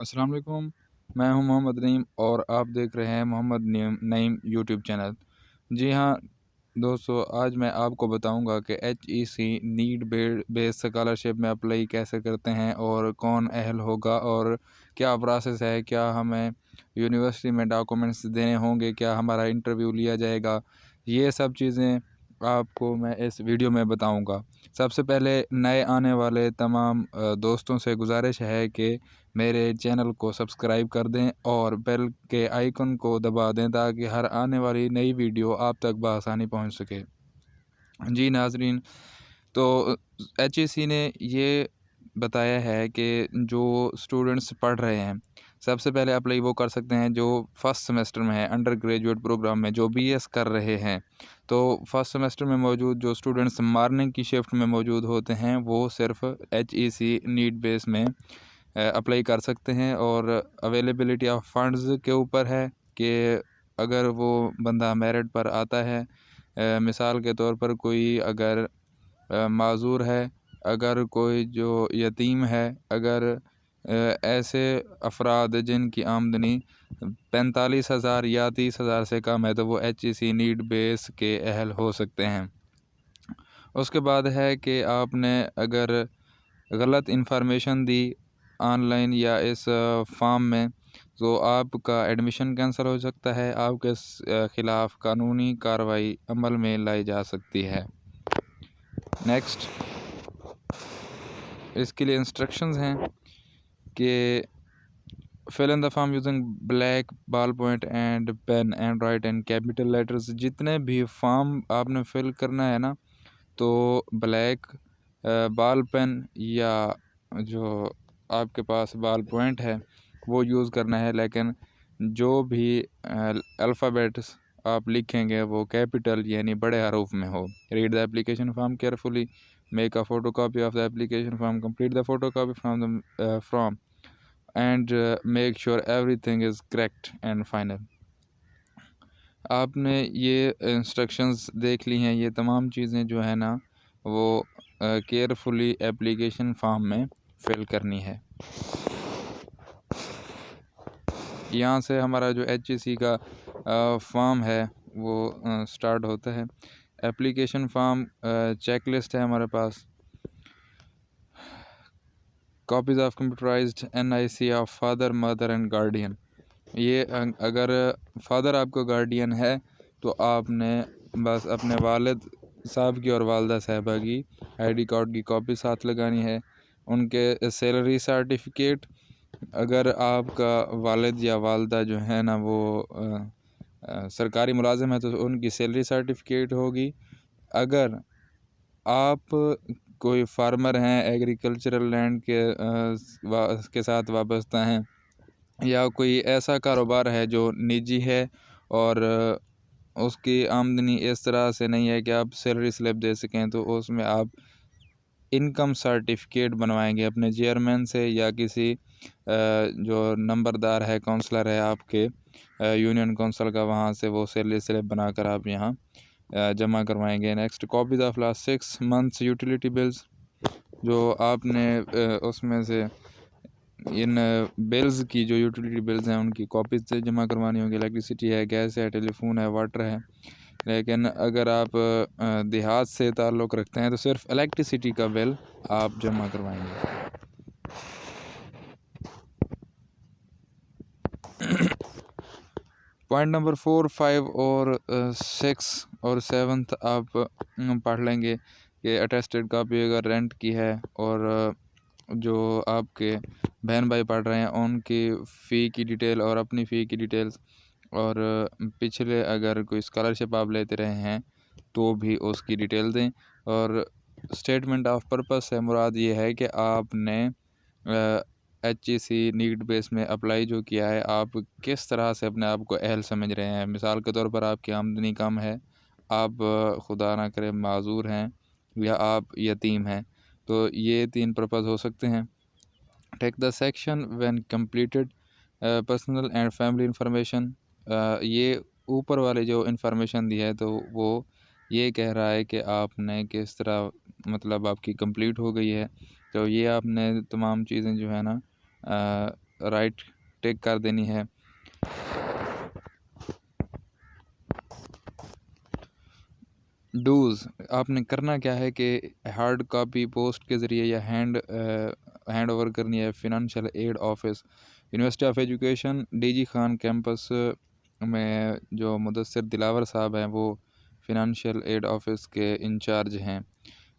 अस्सलाम वालेकुम। मैं हूं मोहम्मद नईम और आप देख रहे हैं मोहम्मद नईम यूट्यूब चैनल। जी हाँ दोस्तों, आज मैं आपको बताऊंगा कि HEC नीड बेस्ड स्कॉलरशिप में अप्लाई कैसे करते हैं और कौन अहल होगा और क्या प्रोसेस है, क्या हमें यूनिवर्सिटी में डॉक्यूमेंट्स देने होंगे, क्या हमारा इंटरव्यू लिया जाएगा। ये सब चीज़ें आपको मैं इस वीडियो में बताऊंगा। सबसे पहले नए आने वाले तमाम दोस्तों से गुजारिश है कि मेरे चैनल को सब्सक्राइब कर दें और बेल के आइकन को दबा दें ताकि हर आने वाली नई वीडियो आप तक बआसानी पहुंच सके। जी नाजरीन, तो HEC ने ये बताया है कि जो स्टूडेंट्स पढ़ रहे हैं, सबसे पहले अप्लाई वो कर सकते हैं जो फर्स्ट सेमेस्टर में है, अंडर ग्रेजुएट प्रोग्राम में जो BS कर रहे हैं। तो फर्स्ट सेमेस्टर में मौजूद जो स्टूडेंट्स मॉर्निंग की शिफ्ट में मौजूद होते हैं वो सिर्फ HEC नीड बेस में अप्लाई कर सकते हैं। और अवेलेबिलिटी ऑफ फंड्स के ऊपर है कि अगर वो बंदा मेरिट पर आता है, मिसाल के तौर पर कोई अगर माज़ूर है, अगर कोई जो यतीम है, अगर ऐसे अफराद जिनकी आमदनी 45,000 या 30,000 से कम है तो वो HEC नीड बेस के अहल हो सकते हैं। उसके बाद है कि आपने अगर गलत इन्फॉर्मेशन दी ऑनलाइन या इस फॉर्म में तो आपका एडमिशन कैंसिल हो सकता है, आपके ख़िलाफ़ कानूनी कार्रवाई अमल में लाई जा सकती है। नेक्स्ट, इसके लिए इंस्ट्रक्शंस हैं कि fill in the form using black ball point and pen and write in capital letters. जितने भी फॉर्म आपने फिल करना है ना, तो ब्लैक बॉल पेन या जो आपके पास बॉल पॉइंट है वो यूज़ करना है, लेकिन जो भी अल्फ़ाबेट्स आप लिखेंगे वो कैपिटल यानी बड़े हरूफ में हो। Read the application form carefully, make a photo copy of the application form, complete the photo copy from the from and make sure everything is correct and final. आपने ये इंस्ट्रक्शंस देख ली हैं, ये तमाम चीज़ें जो है ना वो केयरफुली एप्लीकेशन फॉर्म में फिल करनी है। यहाँ से हमारा जो HEC का फॉर्म है वो स्टार्ट होता है। एप्लीकेशन फॉर्म चेकलिस्ट है हमारे पास। Copies of computerised NIC of father mother and guardian. ये अगर फादर आपको गार्डियन है तो आपने बस अपने वालिद साहब की और वालदा साहबा की ID कार्ड की कॉपी साथ लगानी है। उनके सैलरी सर्टिफिकेट, अगर आपका वालिद या वालदा जो है ना वो सरकारी मुलाजिम है तो उनकी सैलरी सर्टिफिकेट होगी। अगर आप कोई फार्मर हैं, एग्रीकल्चरल लैंड के साथ वाबस्ता हैं, या कोई ऐसा कारोबार है जो निजी है और उसकी आमदनी इस तरह से नहीं है कि आप सैलरी स्लिप दे सकें, तो उसमें आप इनकम सर्टिफिकेट बनवाएंगे अपने चेयरमैन से या किसी जो नंबरदार है, काउंसलर है आपके यूनियन काउंसिल का, वहाँ से वो सैलरी स्लिप बनाकर आप यहाँ जमा करवाएंगे। Next, copies of last 6 months utility bills, जो आपने उसमें से इन बिल्स की जो यूटिलिटी बिल्स हैं उनकी कॉपीज से जमा करवानी होगी। इलेक्ट्रिसिटी है, गैस है, टेलीफोन है, वाटर है। लेकिन अगर आप देहात से ताल्लुक़ रखते हैं तो सिर्फ इलेक्ट्रिसिटी का बिल आप जमा करवाएंगे। पॉइंट नंबर 4, 5 और 6 और 7 आप पढ़ लेंगे कि अटेस्टेड कॉपी अगर रेंट की है और जो आपके बहन भाई पढ़ रहे हैं उनकी फ़ी की डिटेल और अपनी फ़ी की डिटेल्स, और पिछले अगर कोई स्कॉलरशिप आप लेते रहे हैं तो भी उसकी डिटेल दें। और स्टेटमेंट ऑफ पर्पस से मुराद ये है कि आपने HEC नीड बेस में अप्लाई जो किया है, आप किस तरह से अपने आप को अहल समझ रहे हैं। मिसाल के तौर पर आपकी आमदनी कम है, आप खुदा ना करे माज़ूर हैं, या आप यतीम हैं, तो ये 3 पर्पज़ हो सकते हैं। Take the section when completed personal and family information. ये ऊपर वाले जो इंफॉर्मेशन दी है तो वो ये कह रहा है कि आपने किस तरह, मतलब आपकी कंप्लीट हो गई है, तो ये आपने तमाम चीज़ें जो है ना राइट टिक कर देनी है। डूज़ आपने करना क्या है कि हार्ड कॉपी पोस्ट के ज़रिए या हैंड ओवर करनी है financial aid office university of education DG Khan campus में। जो मुदस्सिर दिलावर साहब हैं वो फिनंशियल एड ऑफिस के इंचार्ज हैं।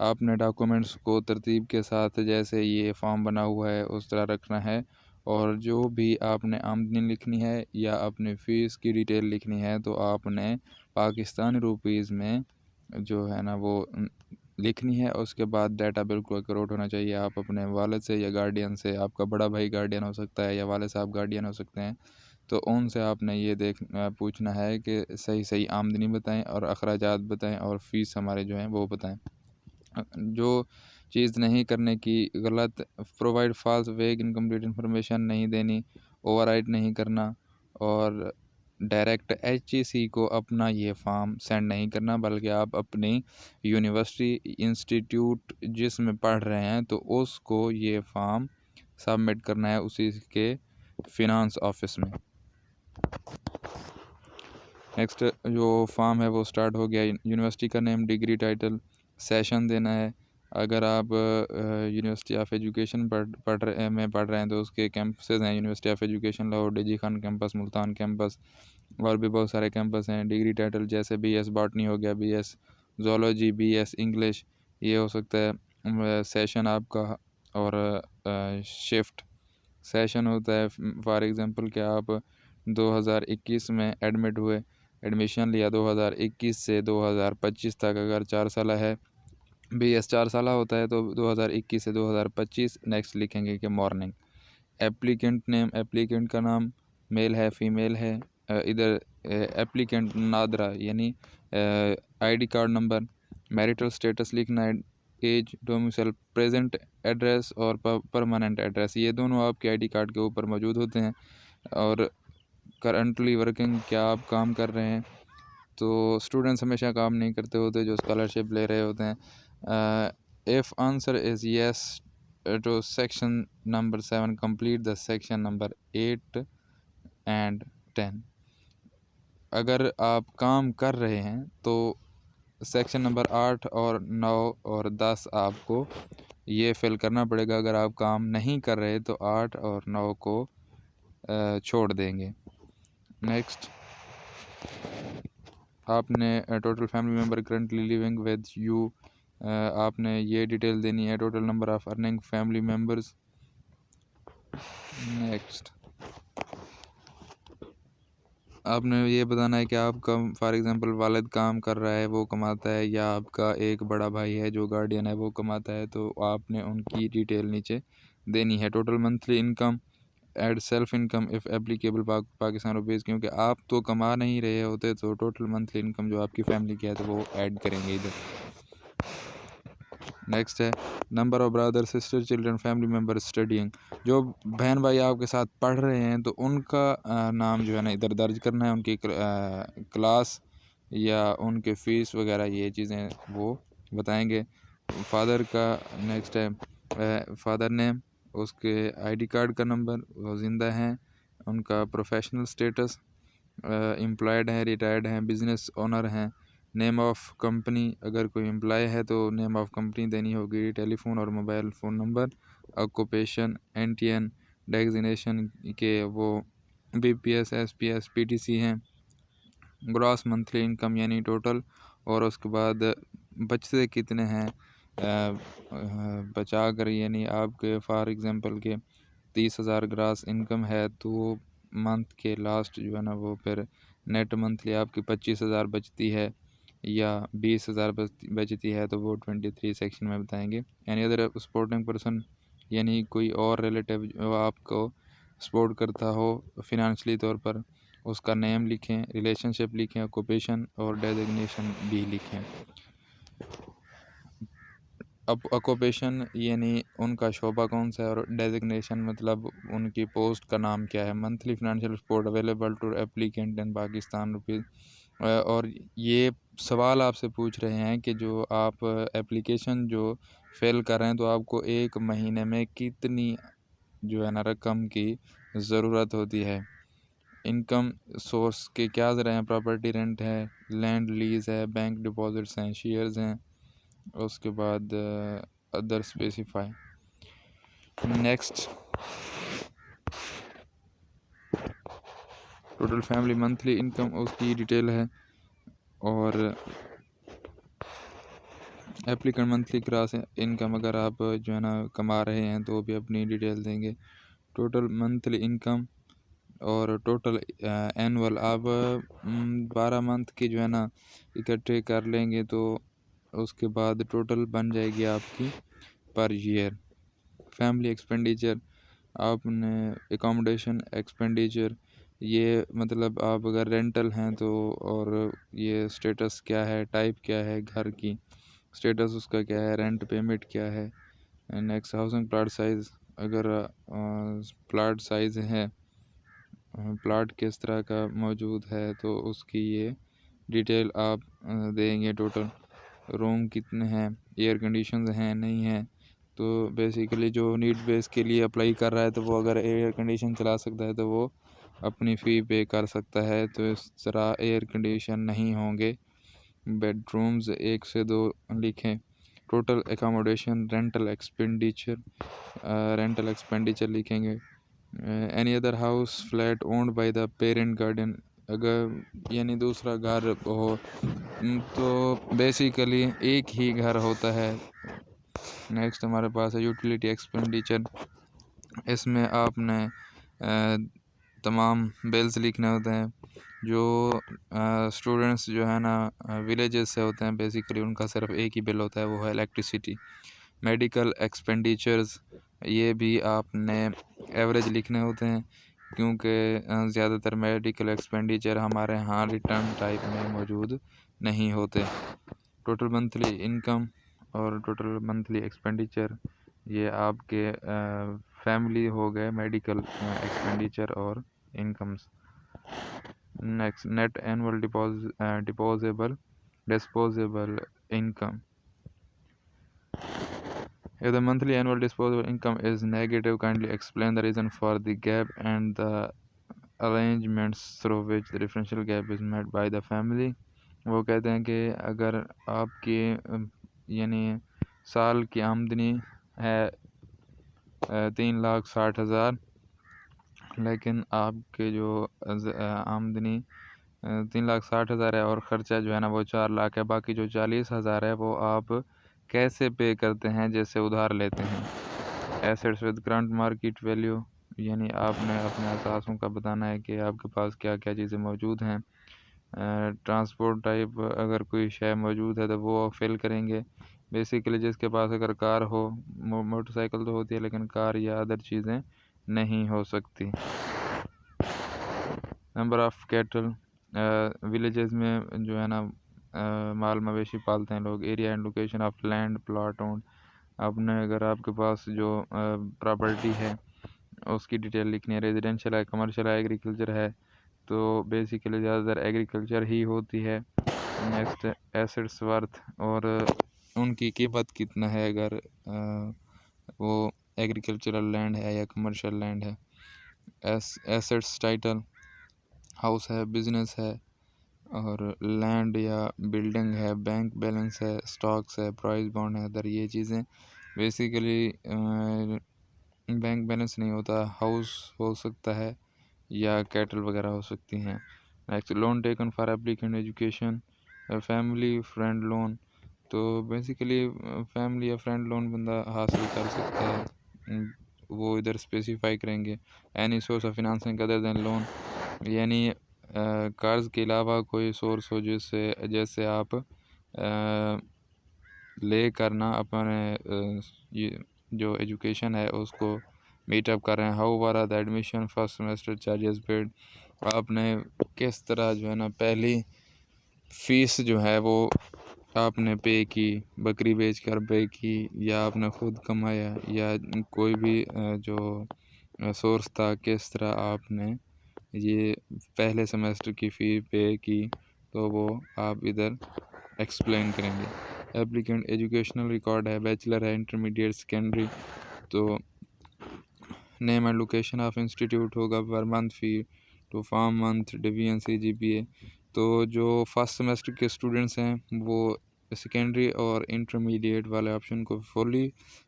आपने डॉक्यूमेंट्स को तरतीब के साथ जैसे ये फॉर्म बना हुआ है उस तरह रखना है, और जो भी आपने आमदनी लिखनी है या अपनी फ़ीस की डिटेल लिखनी है तो आपने पाकिस्तानी रुपीज़ में जो है ना वो लिखनी है। उसके बाद डाटा बिल्कुल एक्यूरेट होना चाहिए। आप अपने वालिद से या गार्डियन से, आपका बड़ा भाई गार्डियन हो सकता है या वालिद साहब गार्डियन हो सकते हैं, तो उनसे आपने ये पूछना है कि सही सही आमदनी बताएं और अखराजात बताएं और फ़ीस हमारे जो हैं वो बताएं। जो चीज़ नहीं करने की, गलत प्रोवाइड फॉल्स वेग इनकम्प्लीट इन्फॉर्मेशन नहीं देनी, ओवरराइट नहीं करना, और डायरेक्ट एचईसी को अपना ये फॉर्म सेंड नहीं करना, बल्कि आप अपनी यूनिवर्सिटी इंस्टीट्यूट जिसमें पढ़ रहे हैं तो उसको ये फॉर्म सबमिट करना है उसी के फिनांस ऑफिस में। नेक्स्ट जो फॉर्म है वो स्टार्ट हो गया। यूनिवर्सिटी का नेम, डिग्री टाइटल, सेशन देना है। अगर आप यूनिवर्सिटी ऑफ एजुकेशन पढ़ रहे हैं तो उसके कैंपसेस हैं university of education Lahore, DG Khan campus, Multan campus, और भी बहुत सारे कैंपस हैं। डिग्री टाइटल जैसे बीएस बॉटनी हो गया, बीएस जोलॉजी, बीएस इंग्लिश, ये हो सकता है। सेशन आपका और शिफ्ट सेशन होता है। फॉर एग्ज़ाम्पल कि आप 2021 में एडमिट हुए, एडमिशन लिया 2021 से 2025 तक, अगर 4 साल है, बीएस 4 साल होता है तो 2021 से 2025 नेक्स्ट लिखेंगे कि मॉर्निंग। एप्लीकेंट नेम, एप्लीकेंट का नाम मेल है फीमेल है। इधर एप्लीकेंट नादरा यानी ID card number, marital status लिखना है, एज, डोमिसाइल, प्रेजेंट एड्रेस और परमानेंट एड्रेस, ये दोनों आपके आईडी कार्ड के ऊपर मौजूद होते हैं। और करंटली वर्किंग, क्या आप काम कर रहे हैं, तो स्टूडेंट्स हमेशा काम नहीं करते होते जो स्कॉलरशिप ले रहे होते हैं। If answer is yes to section number 7, complete the section number 8 and 10। अगर आप काम कर रहे हैं तो सेक्शन नंबर 8 और 9 और 10 आपको ये फिल करना पड़ेगा। अगर आप काम नहीं कर रहे तो 8 और 9 को छोड़ देंगे। नेक्स्ट, आपने total family member currently living with you, आपने ये डिटेल देनी है। Total number of earning family members. Next, आपने ये बताना है कि आपका फॉर एग्ज़ाम्पल वालिद काम कर रहा है, वो कमाता है, या आपका एक बड़ा भाई है जो गार्डियन है वो कमाता है, तो आपने उनकी डिटेल नीचे देनी है। Total monthly income, add self income if applicable Pakistan rupees, क्योंकि आप तो कमा नहीं रहे होते तो टोटल मंथली इनकम जो आपकी फैमिली की है तो वो ऐड करेंगे इधर। नेक्स्ट है number of brother sister children family member studying, जो बहन भाई आपके साथ पढ़ रहे हैं तो उनका नाम जो है ना इधर दर्ज करना है, उनकी क्लास या उनके फ़ीस वगैरह ये चीज़ें वो बताएंगे। फादर का नेक्स्ट है फादर नेम, उसके आईडी कार्ड का नंबर, वो ज़िंदा हैं, उनका प्रोफेशनल स्टेटस, एम्प्लॉयड हैं, रिटायर्ड हैं, बिज़नेस ओनर हैं। नेम ऑफ़ कंपनी, अगर कोई एम्प्लॉय है तो नेम ऑफ़ कंपनी देनी होगी। टेलीफोन और mobile phone number. Occupation, NTN designation के वो बीपीएस, एसपीएस, पीटीसी हैं। ग्रॉस मंथली इनकम यानी टोटल, और उसके बाद बचते कितने हैं बचा कर, यानी आपके फॉर एग्ज़ाम्पल के 30,000 ग्रास इनकम है तो मंथ के लास्ट जो है ना वो फिर नेट मंथली आपकी 25,000 बचती है या 20,000 बचती है तो वो 23 सेक्शन में बताएंगे। यानी अदर सपोर्टिंग पर्सन यानी कोई और रिलेटिव जो आपको सपोर्ट करता हो फिनंशियली तौर पर, उसका नेम लिखें, रिलेशनशिप लिखें, ऑक्यूपेशन और डेजिग्नेशन भी लिखें। अब ऑक्यूपेशन यानी उनका शोबा कौन सा है, और डेजिग्नेशन मतलब उनकी पोस्ट का नाम क्या है। Monthly financial support available to applicant in Pakistan rupees. और ये सवाल आपसे पूछ रहे हैं कि जो आप एप्लीकेशन जो फ़िल कर रहे हैं तो आपको एक महीने में कितनी जो है ना रकम की ज़रूरत होती है। इनकम सोर्स के क्या ज़रा हैं, प्रॉपर्टी रेंट है, लैंड लीज़ है, बैंक डिपॉजिट्स हैं, शेयर्स हैं, उसके बाद other specify. Next, total family monthly income उसकी डिटेल है, और एप्लीकेंट मंथली क्रॉस इनकम अगर आप जो है ना कमा रहे हैं तो भी अपनी डिटेल देंगे। टोटल मंथली इनकम और टोटल एनुअल आप 12 मंथ की जो है ना इकट्ठे कर लेंगे तो उसके बाद टोटल बन जाएगी आपकी पर ईयर। फैमिली एक्सपेंडिचर आपने एकोमोडेशन एक्सपेंडिचर, ये मतलब आप अगर रेंटल हैं तो, और ये स्टेटस क्या है, टाइप क्या है घर की, स्टेटस उसका क्या है, रेंट पेमेंट क्या है। नेक्स्ट, हाउसिंग प्लाट साइज़, अगर प्लाट साइज़ है, प्लाट किस तरह का मौजूद है तो उसकी ये डिटेल आप देंगे। टोटल रूम कितने हैं, एयर कंडीशन हैं नहीं हैं, तो बेसिकली जो नीड बेस के लिए अप्लाई कर रहा है तो वो अगर एयर कंडीशन चला सकता है तो वो अपनी फ़ी पे कर सकता है। तो इस तरह एयर कंडीशन नहीं होंगे। बेडरूम्स 1 से 2 लिखें। टोटल एकोमोडेशन रेंटल एक्सपेंडिचर लिखेंगे। Any other house flat owned by the parent guardian, अगर यानी दूसरा घर हो तो बेसिकली एक ही घर होता है। नेक्स्ट हमारे पास है यूटिलिटी एक्सपेंडिचर, इसमें आपने तमाम बिल्स लिखने होते हैं। जो स्टूडेंट्स जो है ना विलेजेस से होते हैं, बेसिकली उनका सिर्फ एक ही बिल होता है, वो है इलेक्ट्रिसिटी। मेडिकल एक्सपेंडिचर्स, ये भी आपने एवरेज लिखने होते हैं क्योंकि ज़्यादातर मेडिकल एक्सपेंडिचर हमारे यहाँ रिटर्न टाइप में मौजूद नहीं होते। टोटल मंथली इनकम और टोटल मंथली एक्सपेंडिचर, ये आपके फैमिली हो गए मेडिकल एक्सपेंडिचर और incomes. Next, net annual disposable income. If the monthly annual disposable income is negative, kindly explain the reason for the gap and the arrangements through which the differential gap is met by the family। वो कहते हैं कि अगर आपकी यानी साल की आमदनी है 3,60,000, लेकिन आपके जो आमदनी 3,60,000 है और ख़र्चा जो है ना वो 4 लाख है, बाकी जो 40,000 है वो आप कैसे पे करते हैं, जैसे उधार लेते हैं। Assets with current market value, यानी आपने अपने असासों का बताना है कि आपके पास क्या क्या चीज़ें मौजूद हैं। ट्रांसपोर्ट टाइप, अगर कोई शय मौजूद है तो वो फिल करेंगे। बेसिकली जिसके पास अगर कार हो, मोटरसाइकिल तो होती है लेकिन कार या अदर चीज़ें नहीं हो सकती। नंबर ऑफ़ कैटल, विलेजेस में जो है ना माल मवेशी पालते हैं लोग। Area and location of land plot own, आपने अगर आपके पास जो प्रॉपर्टी है उसकी डिटेल लिखनी है। रेजिडेंशियल है, कमर्शियल है, एग्रीकल्चर है, तो बेसिकली ज़्यादातर एग्रीकल्चर ही होती है। नेक्स्ट, एसेट्स वर्थ, और उनकी कीमत कितना है अगर वो एग्रीकल्चरल लैंड है या कमर्शियल लैंड है। एसेट्स टाइटल, हाउस है, बिजनेस है, और लैंड या बिल्डिंग है, बैंक बैलेंस है, स्टॉक्स है, प्राइस बॉन्ड है, अदर ये चीज़ें। बेसिकली बैंक बैलेंस नहीं होता, हाउस हो सकता है या कैटल वगैरह हो सकती हैं। Next, loan taken for applicant education, family friend loan, तो बेसिकली फैमिली या फ्रेंड लोन बंदा हासिल कर सकता है, वो इधर स्पेसिफाई करेंगे। Any source of financing other than loan, यानी कर्ज़ के अलावा कोई सोर्स हो जिससे जैसे आप ले करना अपने ये जो एजुकेशन है उसको मीटअप कर रहे हैं। हाउ वारा the admission first semester charges paid, आपने किस तरह जो है ना पहली फ़ीस जो है वो आपने पे की, बकरी बेच कर पे की, या आपने ख़ुद कमाया, या कोई भी जो सोर्स था, किस तरह आपने ये पहले सेमेस्टर की फ़ी पे की, तो वो आप इधर एक्सप्लेन करेंगे। एप्लीकेंट एजुकेशनल रिकॉर्ड है, बैचलर है, इंटरमीडिएट, सेकेंडरी, तो name and location of institute होगा, पर month fee to form month division CGPA। तो जो फर्स्ट सेमेस्टर के स्टूडेंट्स हैं वो सेकेंडरी और इंटरमीडिएट वाले ऑप्शन को फुली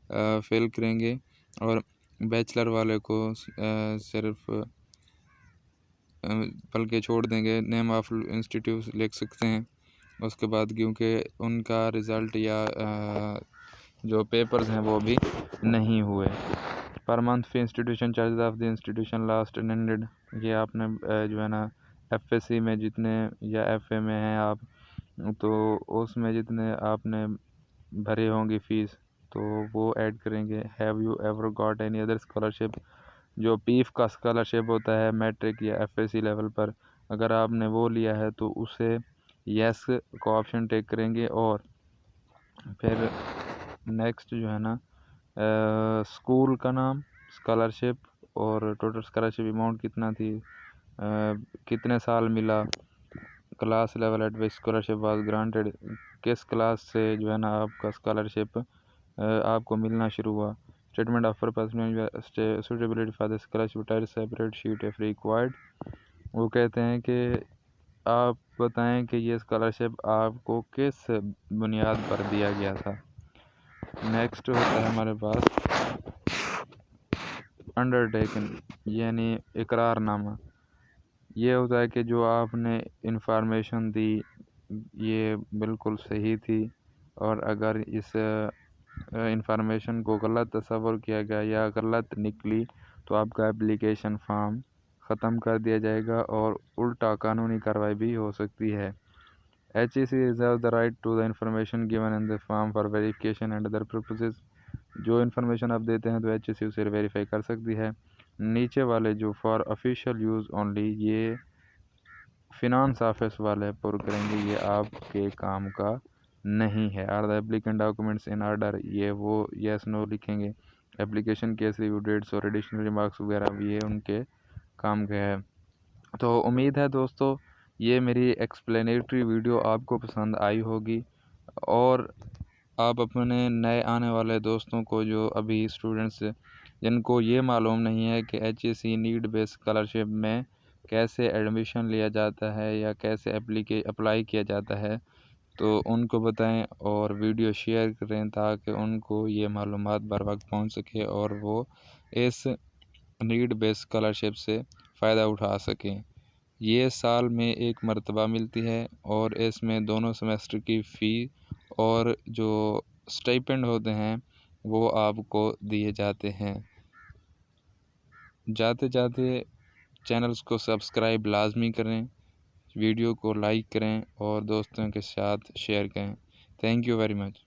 फिल करेंगे और बैचलर वाले को सिर्फ पल के छोड़ देंगे। नेम ऑफ इंस्टीट्यूट लिख सकते हैं उसके बाद, क्योंकि उनका रिज़ल्ट या जो पेपर्स हैं वो भी नहीं हुए। Per month fee institution charges of the institution last attended, ये आपने जो है ना FSC में जितने या FA में हैं आप, तो उसमें जितने आपने भरे होंगी फ़ीस तो वो ऐड करेंगे। Have you ever got any other scholarship, जो PIF का स्कॉलरशिप होता है मैट्रिक या FSC लेवल पर, अगर आपने वो लिया है तो उसे यस को ऑप्शन टेक करेंगे। और फिर नेक्स्ट जो है ना स्कूल का नाम, स्कॉलरशिप और टोटल स्कॉलरशिप अमाउंट कितना थी, कितने साल मिला, class level eight which scholarship was granted, किस क्लास से जो है ना आपका स्कॉलरशिप आपको मिलना शुरू हुआ। Statement of purpose suitability for the scholarship type separate sheet if required, वो कहते हैं कि आप बताएं कि ये स्कॉलरशिप आपको किस बुनियाद पर दिया गया था। नेक्स्ट होता है हमारे पास अंडरटेकन यानी इकरारनामा। ये होता है कि जो आपने इंफॉर्मेशन दी ये बिल्कुल सही थी, और अगर इस इंफॉर्मेशन को गलत तस्वर किया गया या गलत निकली तो आपका एप्लीकेशन फॉर्म ख़त्म कर दिया जाएगा और उल्टा कानूनी कार्रवाई भी हो सकती है। HEC reserve the right to the information given in the form for verification and other purposes, जो इन्फॉर्मेशन आप देते हैं तो HEC उसे वेरीफाई कर सकती है। नीचे वाले जो फॉर ऑफिशियल यूज़ ओनली, ये फिनांस ऑफिस वाले पुर करेंगे, ये आपके काम का नहीं है। Are the applicant documents in order, ये वो यस नो लिखेंगे। एप्लीकेशन केस रिव्यू डेट्स और एडिशनल रिमार्क्स वगैरह ये उनके काम के है। तो उम्मीद है दोस्तों ये मेरी एक्सप्लेनेटरी वीडियो आपको पसंद आई होगी, और आप अपने नए आने वाले दोस्तों को, जो अभी स्टूडेंट्स जिनको ये मालूम नहीं है कि HEC नीड बेस्ड स्कॉलरशिप में कैसे एडमिशन लिया जाता है या कैसे अप्लाई किया जाता है, तो उनको बताएं और वीडियो शेयर करें ताकि उनको ये मालूमात बर वक्त पहुँच सके और वो इस नीड बेस्ड स्कॉलरशिप से फ़ायदा उठा सकें। ये साल में एक मरतबा मिलती है और इसमें दोनों सेमेस्टर की फ़ी और जो स्टाइपेंड होते हैं वो आपको दिए जाते हैं। जाते जाते चैनल्स को सब्सक्राइब लाजमी करें, वीडियो को लाइक करें और दोस्तों के साथ शेयर करें। Thank you very much.